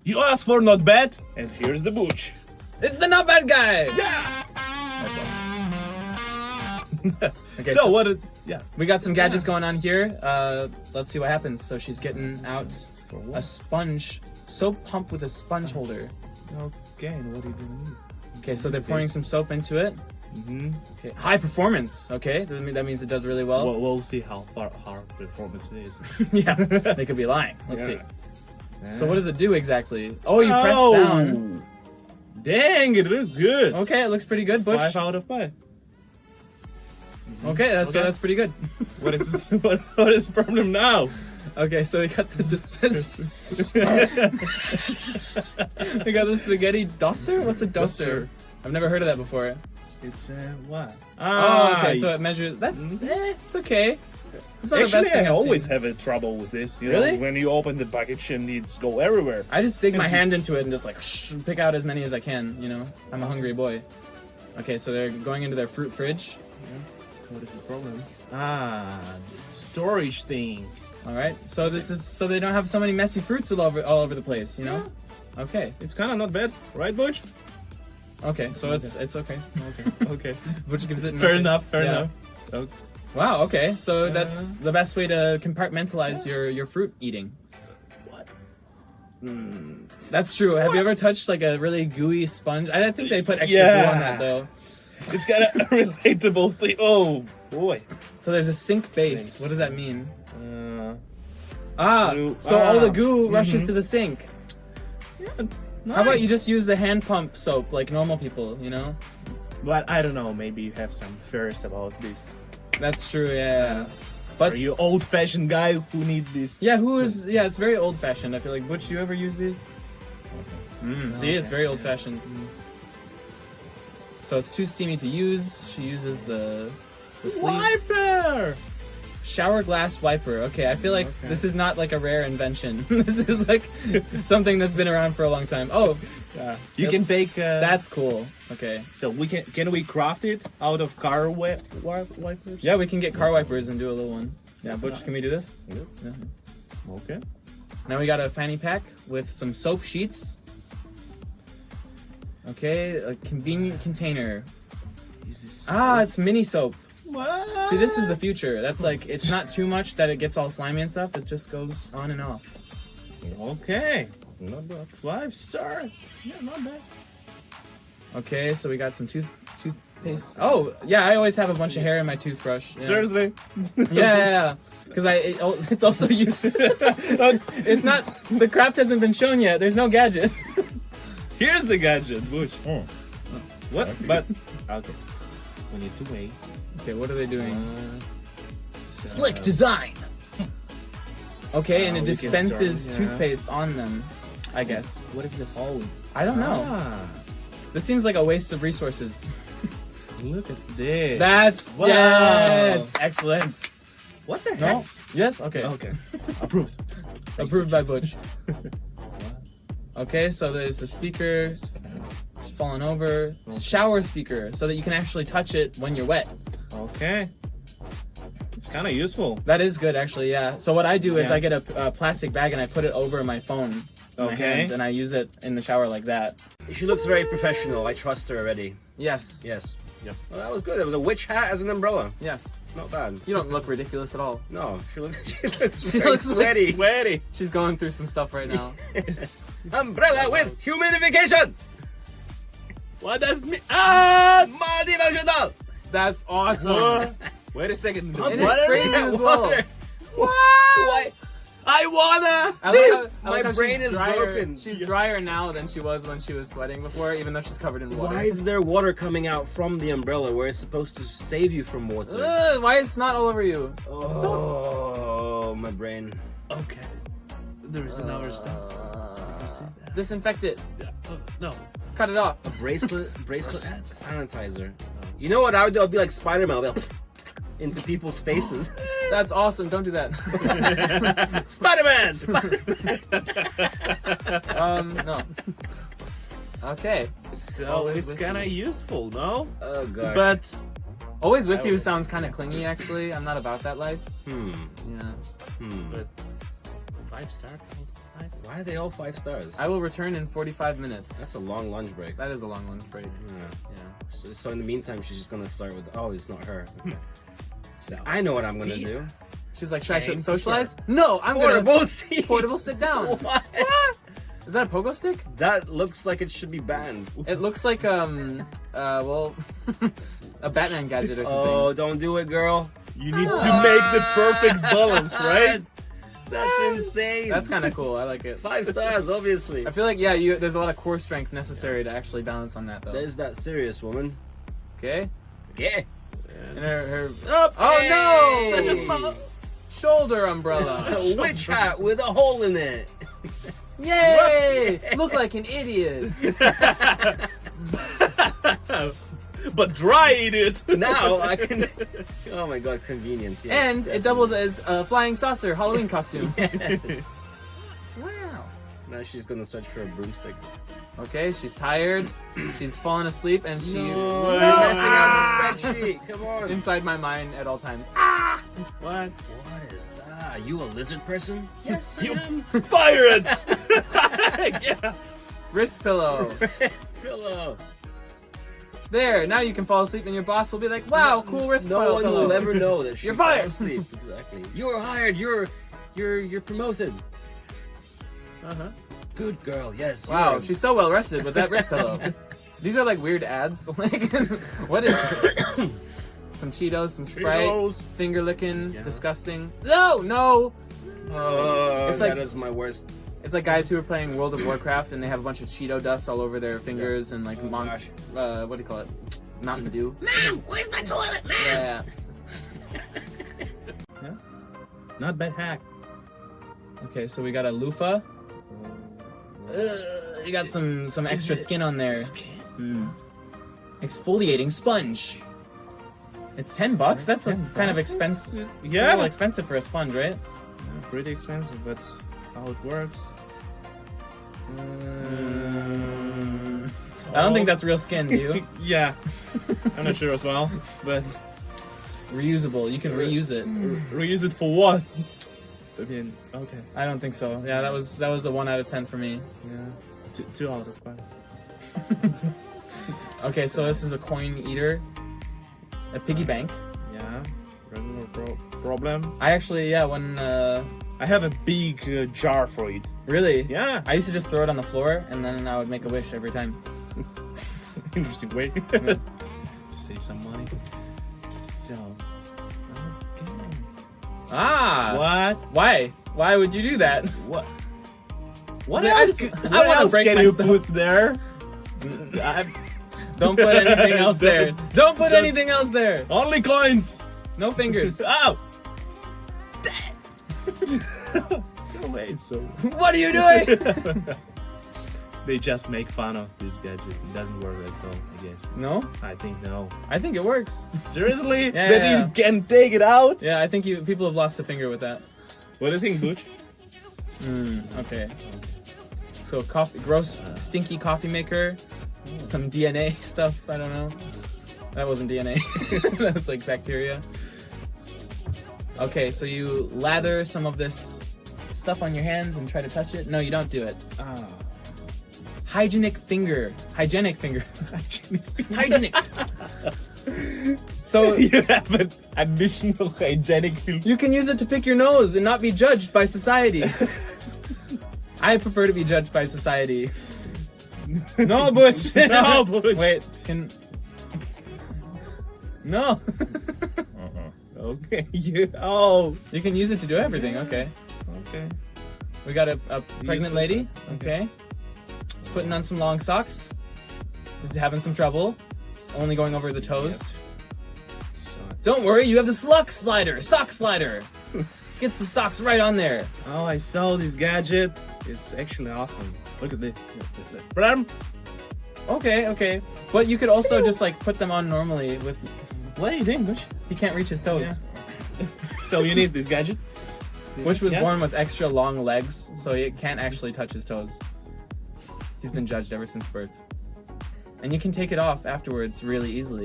You asked for not bad, and here's the booch. It's the not bad guy. Yeah. Okay, So what? Yeah. we got some gadgets going on here. Let's see what happens. So she's getting out For what? a sponge, soap pump with a sponge holder. Okay. And what are you gonna need? Okay, so they're pouring some soap into it. Mm-hmm. Okay, high performance. Okay, that means it does really well. We'll see how far hard performance it is. Yeah, they could be lying. Let's see. Yeah. So what does it do exactly? Oh, you press down. Dang, it is good. Okay, it looks pretty good, Butch. 5 out of 5. Okay, so that's pretty good. What is this? What is the problem now? Okay, so we got the we got the spaghetti dosser. What's a dosser? I've never heard of that before. It's what? Oh, okay, so it measures. That's it's okay. It's not the Actually, best thing I I've always seen. have a trouble with this. You Really? know, when you open the package and it's go everywhere. I just dig my hand into it and just like pick out as many as I can. You know, I'm a hungry boy. Okay, so they're going into their fruit fridge. What is the problem? Storage thing. All right, so this is so they don't have so many messy fruits all over the place. You know. Okay. It's kind of not bad, right, Butch? Okay, so it's okay. Okay. Okay. Which gives it Fair nothing. enough. Fair Yeah. enough. Okay. Wow. Okay, so that's the best way to compartmentalize your fruit eating. What? That's true. Have you ever touched like a really gooey sponge? I think they put extra Yeah. glue on that though. It's got a relatable thing. Oh boy. So there's a sink base. What does that mean? Glue. So all the goo rushes to the sink. Nice. How about you just use the hand pump soap like normal people? You know. But I don't know. Maybe you have some fears about this. That's true. Yeah. But Are you old-fashioned guy who need this? yeah, who is? Yeah, it's very old-fashioned. I feel like. Butch, you ever use these? See, it's very old-fashioned. So it's too steamy to use. She uses the sleeve. Wiper. Shower glass wiper. Okay, I feel like this is not like a rare invention. This is like something that's been around for a long time. Oh, You can take. that's cool. Okay. So can we craft it out of car wipers? Yeah, we can get car wipers and do a little one. Yeah, Butch, can we do this? Yep. Yeah. Okay. Now we got a fanny pack with some soap sheets. Okay, a convenient container. Is this? It's mini soap. What? See, this is the future. That's like, it's not too much that it gets all slimy and stuff. It just goes on and off. Okay. Not bad. 5-star. Yeah, not bad. Okay, so we got some toothpaste. Oh, yeah, I always have a bunch of hair in my toothbrush. Yeah. Seriously? Yeah. Because it's also used. It's not, the craft hasn't been shown yet. There's no gadget. Here's the gadget, Bush. What? But okay. We need to wait. Okay, what are they doing? Slick design. Okay, and it we can dispenses start, yeah. toothpaste on them, I guess. What is the hole? I don't know. This seems like a waste of resources. Look at this. That's Wow. yes, excellent. What the heck? No, yes, okay, Okay. Approved. approved by Butch. Okay, so there's a speaker. It's fallen over. Shower speaker, so that you can actually touch it when you're wet. Okay. It's kind of useful. That is good, actually. Yeah. So what I do is Yeah. I get a plastic bag and I put it over my phone, in my Okay. hand, and I use it in the shower like that. She looks very professional. I trust her already. Yes. Yes. Yeah. Well, that was good. It was a witch hat as an umbrella. Yes. Not bad. You don't look ridiculous at all. No, she looks. She She very looks sweaty. Sweaty. She's going through some stuff right now. Umbrella with humidification. What does it mean? Multifunctional. That's awesome. Wait a second. And it sprays you as well. Why? I wanna. I like how My she's brain is drier. broken. She's drier now than she was when she was sweating before, even though she's covered in water. Why is there water coming out from the umbrella where it's supposed to save you from water? Why is snot all over you? Oh, my brain. Okay. There is another step. You see that? Disinfect it. Yeah. No. Cut it off. Bracelet sanitizer. You know what I would do? I'd be like Spider-Man. I'll be like, into people's faces. That's awesome. Don't do that. Spider-Man! No. Okay. So Always it's with kind of useful, no? Oh, God. But Always with you sounds kind of clingy, actually. I'm not about that life. Hmm. Yeah. Hmm. but 5-star. Why are they all 5 stars? I will return in 45 minutes. That's a long lunch break. That is a long lunch break. Yeah. So in the meantime, she's just gonna flirt with. Oh, it's not her. Okay. So I know what I'm gonna do. She's like, should I Thanks, socialize? No, I'm Portable gonna seat. portable sit down. What? Is that a pogo stick? That looks like it should be banned. It looks like well, a Batman gadget or something. Oh, don't do it, girl. You need to make the perfect balance, right? That's insane. That's kind of cool. I like it. 5 stars, obviously. I feel like there's a lot of core strength necessary to actually balance on that though. There's that serious woman. Okay. Yeah. And her oh no! Such a small Shoulder umbrella. a witch hat with a hole in it. Yay! Look like an idiot. But dry idiot. Now I can. Oh my god, convenient. Yes, And definitely. it doubles as a flying saucer Halloween costume. Yes. Wow. Now she's gonna search for a broomstick. Okay, she's tired. She's fallen asleep, and she. Oh, you're messing up the spreadsheet. Come on. Inside my mind at all times. What? What is that? Are you a lizard person? Yes, I You am. fire it. Yeah. Wrist pillow. Wrist pillow. There. Now you can fall asleep, and your boss will be like, "Wow, cool wrist No one pillow." will ever know that she You're fell fired. asleep. Exactly. You're hired. You're promoted. Uh-huh. Good girl. Yes. Wow, you're- she's so well rested with that wrist pillow. These are like weird ads. Like, what is this? Some Cheetos, some Sprite, Cheetos. finger licking, Yeah. disgusting. No. Oh, It's like- that is my worst. It's like guys who are playing World of Warcraft and they have a bunch of Cheeto dust all over their fingers and like gosh. what do you call it? Mountain Dew. Ma'am, where's my toilet, ma'am? Yeah. Not bad hack. Okay, so we got a loofah. You got some extra skin on there. Mm. Exfoliating sponge. It's $10. That's a kind of expensive. It's a little expensive for a sponge, right? Yeah, pretty expensive, but how it works. I don't think that's real skin, do you? Yeah, I'm not sure as well, but Reusable. You can reuse it. reuse it for what? I mean, okay, I don't think so. Yeah, that was a 1 out of 10 for me. yeah, two out of 5. Okay, so this is a coin eater, a piggy bank. Yeah, regular problem. I actually, when I have a big jar for it. really, Yeah, I used to just throw it on the floor and then I would make a wish every time. interesting way to save some money. So, okay. Ah, What? Why? Why would you do that? What? What So else? I What wanna else break can my you stuff. put there? Don't put anything else there. Don't put anything else there. Only coins. No fingers. Ow! No way, so. What are you doing? They just make fun of this gadget. It doesn't work, that's all, I guess. No, I think no. I think it works. Seriously? Yeah, That yeah, you can take it out? Yeah, I think people have lost a finger with that. What do you think, Butch? Okay. So gross, stinky coffee maker. Some DNA stuff. I don't know. That wasn't DNA. That was like bacteria. Okay, so you lather some of this stuff on your hands and try to touch it. No, you don't do it. Ah. Hygienic finger. Hygienic. So You have an additional hygienic filter. you can use it to pick your nose and not be judged by society. I prefer to be judged by society. No, Butch. No, Butch. Wait, No. Okay. You can use it to do everything. Okay. Okay. We got a pregnant Useful. lady. Okay. Putting on some long socks. Is having some trouble. It's only going over the toes. So, Don't worry, you have the sock slider. Gets the socks right on there. oh, I saw this gadget. It's actually awesome. Look at this. Bram, Okay. But you could also just like put them on normally with. what are you doing, Butch? He can't reach his toes. So you need this gadget? Which was Yeah. born with extra long legs, so he can't actually touch his toes. He's been judged ever since birth. And you can take it off afterwards really easily.